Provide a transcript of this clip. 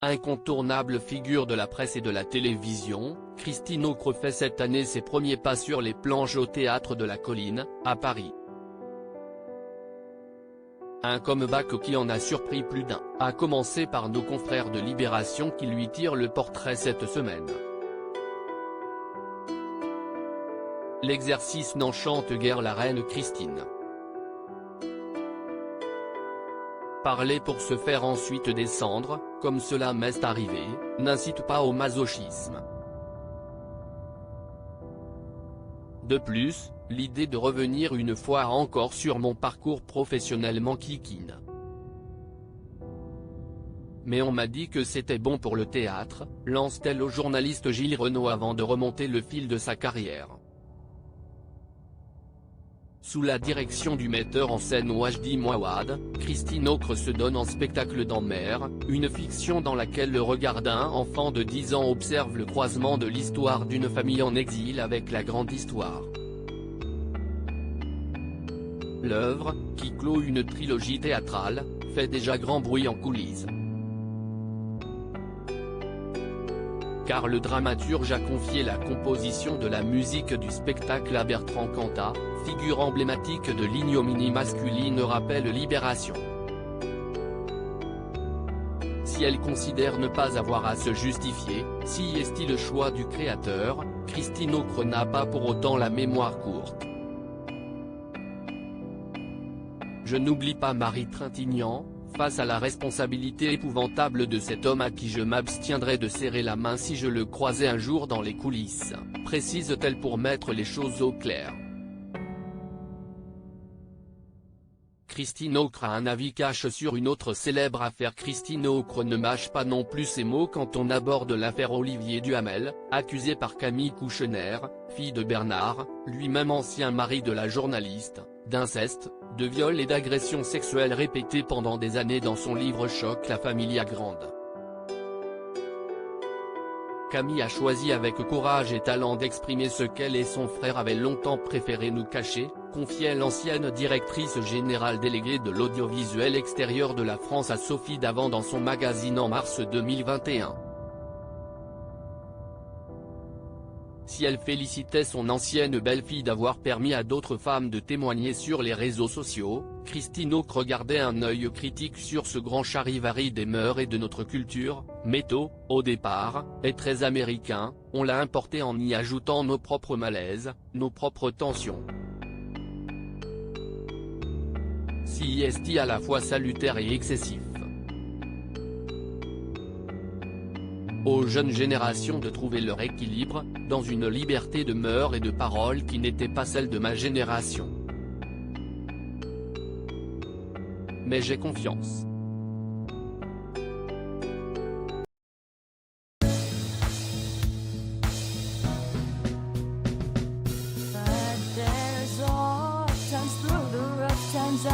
Incontournable figure de la presse et de la télévision, Christine Ocre fait cette année ses premiers pas sur les planches au Théâtre de la Colline, à Paris. Un comeback qui en a surpris plus d'un, à commencer par nos confrères de Libération qui lui tirent le portrait cette semaine. L'exercice n'enchante guère la reine Christine. Parler pour se faire ensuite descendre, comme cela m'est arrivé, n'incite pas au masochisme. De plus, l'idée de revenir une fois encore sur mon parcours professionnel m'enquiquine. Mais on m'a dit que c'était bon pour le théâtre, lance-t-elle au journaliste Gilles Renaud avant de remonter le fil de sa carrière. Sous la direction du metteur en scène Wajdi Mouawad, Christine Ocre se donne en spectacle dans Mère, une fiction dans laquelle le regard d'un enfant de 10 ans observe le croisement de l'histoire d'une famille en exil avec la grande histoire. L'œuvre, qui clôt une trilogie théâtrale, fait déjà grand bruit en coulisses. Car le dramaturge a confié la composition de la musique du spectacle à Bertrand Cantat, figure emblématique de l'ignominie masculine rappelle Libération. Si elle considère ne pas avoir à se justifier, si est-il le choix du créateur, Christine Ocre n'a pas pour autant la mémoire courte. Je n'oublie pas Marie Trintignant, face à la responsabilité épouvantable de cet homme à qui je m'abstiendrais de serrer la main si je le croisais un jour dans les coulisses, précise-t-elle pour mettre les choses au clair. Christine Ocre a un avis cash sur une autre célèbre affaire. Christine Ocre ne mâche pas non plus ses mots quand on aborde l'affaire Olivier Duhamel, accusé par Camille Kouchner, fille de Bernard, lui-même ancien mari de la journaliste, d'inceste, de viol et d'agression sexuelle répétée pendant des années dans son livre Choc la Familia Grande. Camille a choisi avec courage et talent d'exprimer ce qu'elle et son frère avaient longtemps préféré nous cacher, confiait l'ancienne directrice générale déléguée de l'audiovisuel extérieur de la France à Sophie Davant dans son magazine en mars 2021. Si elle félicitait son ancienne belle-fille d'avoir permis à d'autres femmes de témoigner sur les réseaux sociaux, Christine Ocre gardait un œil critique sur ce grand charivari des mœurs et de notre culture. Métaux, au départ, est très américain, on l'a importé en y ajoutant nos propres malaises, nos propres tensions. Si est à la fois salutaire et excessif. Aux jeunes générations de trouver leur équilibre, dans une liberté de mœurs et de parole qui n'était pas celle de ma génération. Mais j'ai confiance. But there's all times through the rough times